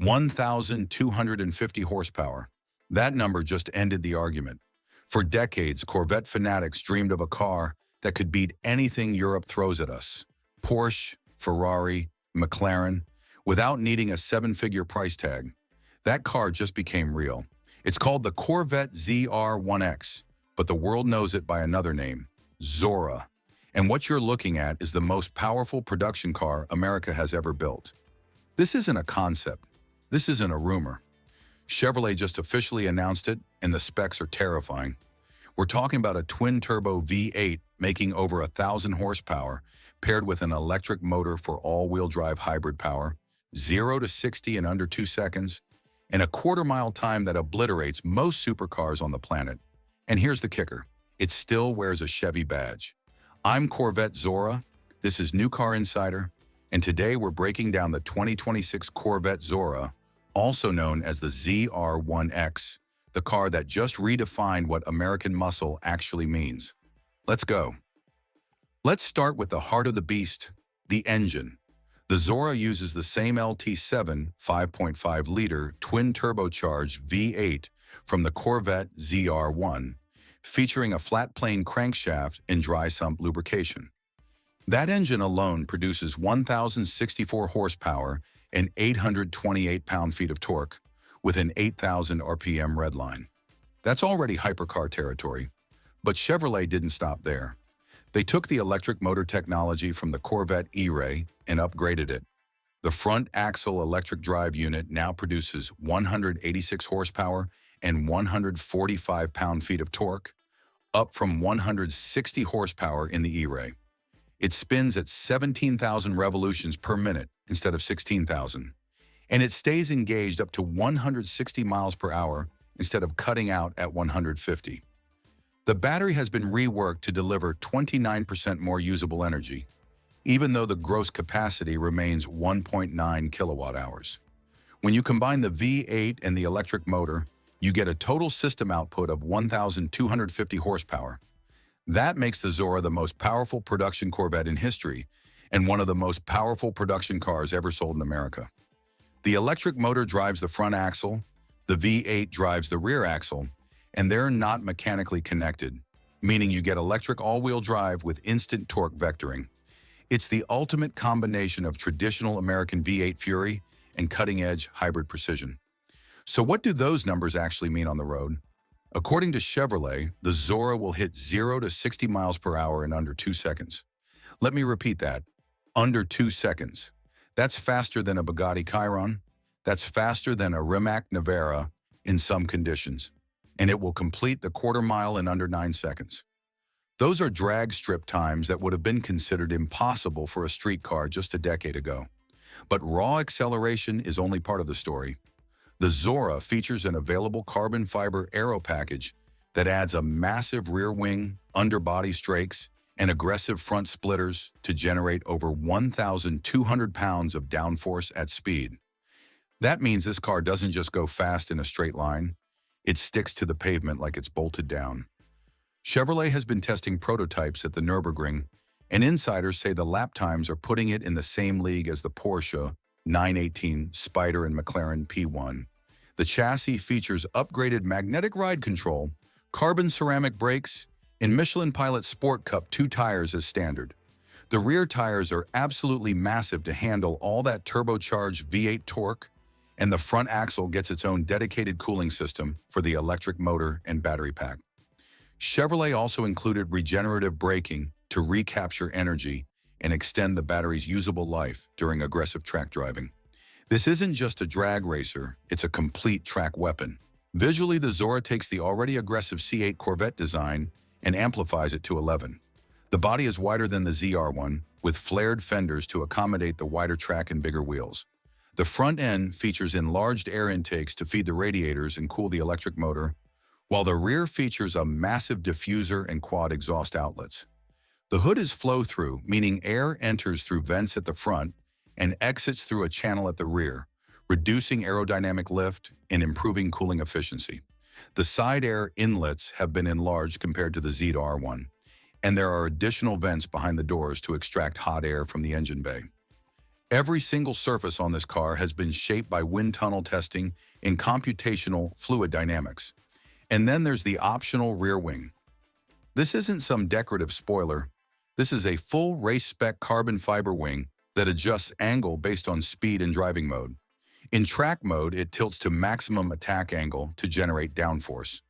1,250 horsepower. That number just ended the argument. For decades, Corvette fanatics dreamed of a car that could beat anything Europe throws at us. Porsche, Ferrari, McLaren, without needing a seven-figure price tag. That car just became real. It's called the Corvette ZR1X, but the world knows it by another name, Zora. And what you're looking at is the most powerful production car America has ever built. This isn't a concept. This isn't a rumor. Chevrolet just officially announced it, and the specs are terrifying. We're talking about a twin-turbo V8 making over 1,000 horsepower, paired with an electric motor for all-wheel drive hybrid power, 0 to 60 in under 2 seconds, and a quarter-mile time that obliterates most supercars on the planet. And here's the kicker. It still wears a Chevy badge. I'm Corvette Zora. This is New Car Insider, and today we're breaking down the 2026 Corvette Zora, also known as the ZR1X, the car that just redefined what American muscle actually means. Let's go. Let's start with the heart of the beast, the engine. The Zora uses the same LT7 5.5-liter twin-turbocharged V8 from the Corvette ZR1, featuring a flat-plane crankshaft and dry-sump lubrication. That engine alone produces 1,064 horsepower and 828 pound-feet of torque, with an 8,000 RPM redline. That's already hypercar territory. But Chevrolet didn't stop there. They took the electric motor technology from the Corvette E-Ray and upgraded it. The front axle electric drive unit now produces 186 horsepower and 145 pound-feet of torque, up from 160 horsepower in the E-Ray. It spins at 17,000 revolutions per minute instead of 16,000, and it stays engaged up to 160 miles per hour instead of cutting out at 150. The battery has been reworked to deliver 29% more usable energy, even though the gross capacity remains 1.9 kilowatt hours. When you combine the V8 and the electric motor, you get a total system output of 1,250 horsepower. That makes the Zora the most powerful production Corvette in history and one of the most powerful production cars ever sold in America. The electric motor drives the front axle, the V8 drives the rear axle, and they're not mechanically connected, meaning you get electric all-wheel drive with instant torque vectoring. It's the ultimate combination of traditional American V8 fury and cutting-edge hybrid precision. So what do those numbers actually mean on the road? According to Chevrolet, the Zora will hit 0 to 60 miles per hour in under 2 seconds. Let me repeat that. Under 2 seconds. That's faster than a Bugatti Chiron. That's faster than a Rimac Navara in some conditions. And it will complete the quarter mile in under 9 seconds. Those are drag strip times that would have been considered impossible for a street car just a decade ago. But raw acceleration is only part of the story. The Zora features an available carbon fiber Aero package that adds a massive rear wing, underbody strakes, and aggressive front splitters to generate over 1,200 pounds of downforce at speed. That means this car doesn't just go fast in a straight line, it sticks to the pavement like it's bolted down. Chevrolet has been testing prototypes at the Nürburgring, and insiders say the lap times are putting it in the same league as the Porsche 918, Spider, and McLaren P1. The chassis features upgraded magnetic ride control, carbon ceramic brakes, and Michelin Pilot Sport Cup 2 tires as standard. The rear tires are absolutely massive to handle all that turbocharged V8 torque, and the front axle gets its own dedicated cooling system for the electric motor and battery pack. Chevrolet also included regenerative braking to recapture energy and extend the battery's usable life during aggressive track driving. This isn't just a drag racer, it's a complete track weapon. Visually, the Zora takes the already aggressive C8 Corvette design and amplifies it to 11. The body is wider than the ZR1, with flared fenders to accommodate the wider track and bigger wheels. The front end features enlarged air intakes to feed the radiators and cool the electric motor, while the rear features a massive diffuser and quad exhaust outlets. The hood is flow-through, meaning air enters through vents at the front and exits through a channel at the rear, reducing aerodynamic lift and improving cooling efficiency. The side air inlets have been enlarged compared to the ZR1, and there are additional vents behind the doors to extract hot air from the engine bay. Every single surface on this car has been shaped by wind tunnel testing and computational fluid dynamics. And then there's the optional rear wing. This isn't some decorative spoiler. This is a full race-spec carbon fiber wing that adjusts angle based on speed and driving mode. In track mode, it tilts to maximum attack angle to generate downforce.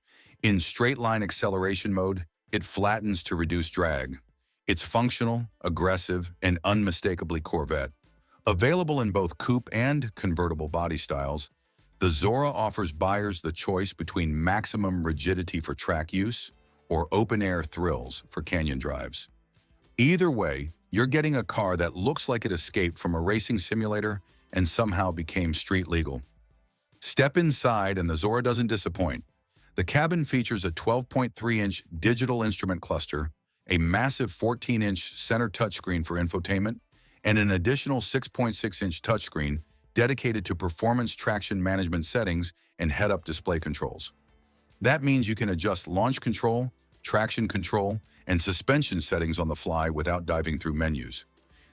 In straight-line acceleration mode, it flattens to reduce drag. It's functional, aggressive, and unmistakably Corvette. Available in both coupe and convertible body styles, the Zora offers buyers the choice between maximum rigidity for track use or open-air thrills for canyon drives. Either way, you're getting a car that looks like it escaped from a racing simulator and somehow became street legal. Step inside and the Zora doesn't disappoint. The cabin features a 12.3-inch digital instrument cluster, a massive 14-inch center touchscreen for infotainment, and an additional 6.6-inch touchscreen dedicated to performance traction management settings and head-up display controls. That means you can adjust launch control, traction control, and suspension settings on the fly without diving through menus.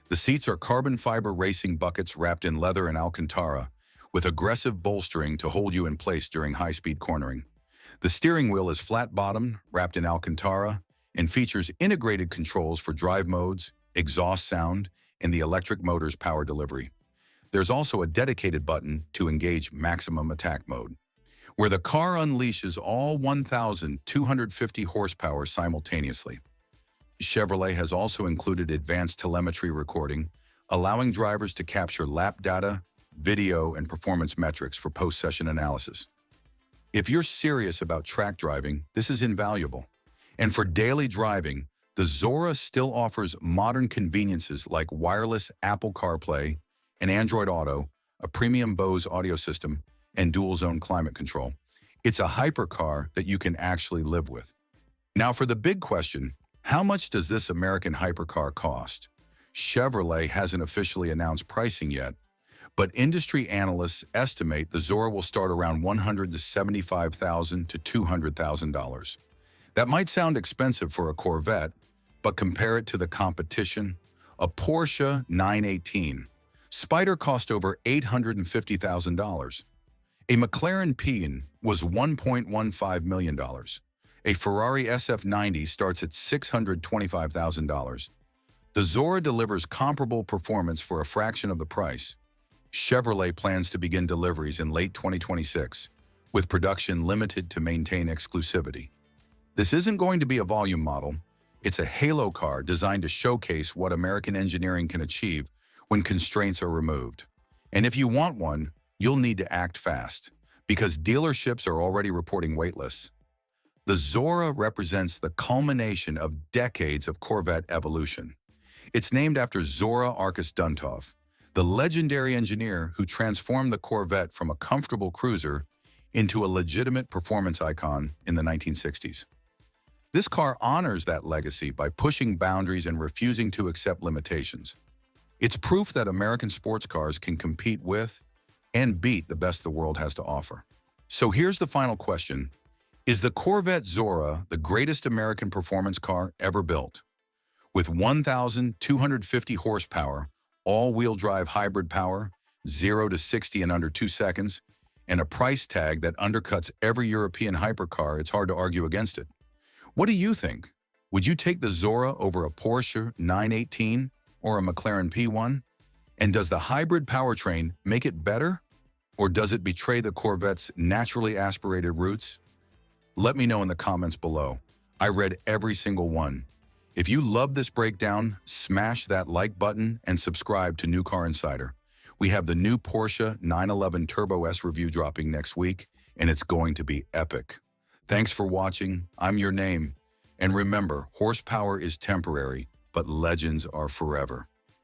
The seats are carbon fiber racing buckets wrapped in leather and Alcantara, with aggressive bolstering to hold you in place during high-speed cornering. The steering wheel is flat-bottomed, wrapped in Alcantara, and features integrated controls for drive modes, exhaust sound, and the electric motor's power delivery. There's also a dedicated button to engage maximum attack mode, where the car unleashes all 1,250 horsepower simultaneously. Chevrolet has also included advanced telemetry recording, allowing drivers to capture lap data, video, and performance metrics for post-session analysis. If you're serious about track driving, this is invaluable. And for daily driving, the Zora still offers modern conveniences like wireless Apple CarPlay and Android Auto, a premium Bose audio system, and dual-zone climate control. It's a hypercar that you can actually live with. Now for the big question, how much does this American hypercar cost? Chevrolet hasn't officially announced pricing yet, but industry analysts estimate the Zora will start around $175,000 to $200,000. That might sound expensive for a Corvette, but compare it to the competition. A Porsche 918. Spider cost over $850,000. A McLaren P1 was $1.15 million. A Ferrari SF90 starts at $625,000. The Zora delivers comparable performance for a fraction of the price. Chevrolet plans to begin deliveries in late 2026, with production limited to maintain exclusivity. This isn't going to be a volume model. It's a halo car designed to showcase what American engineering can achieve when constraints are removed. And if you want one, you'll need to act fast, because dealerships are already reporting waitlists. The Zora represents the culmination of decades of Corvette evolution. It's named after Zora Arkus-Duntov, the legendary engineer who transformed the Corvette from a comfortable cruiser into a legitimate performance icon in the 1960s. This car honors that legacy by pushing boundaries and refusing to accept limitations. It's proof that American sports cars can compete with and beat the best the world has to offer. So here's the final question. Is the Corvette Zora the greatest American performance car ever built? With 1,250 horsepower, all-wheel drive hybrid power, 0 to 60 in under 2 seconds, and a price tag that undercuts every European hypercar, it's hard to argue against it. What do you think? Would you take the Zora over a Porsche 918 or a McLaren P1? And does the hybrid powertrain make it better? Or does it betray the Corvette's naturally aspirated roots? Let me know in the comments below. I read every single one. If you love this breakdown, smash that like button and subscribe to New Car Insider. We have the new Porsche 911 Turbo S review dropping next week, and it's going to be epic. Thanks for watching. I'm your name. And remember, horsepower is temporary, but legends are forever.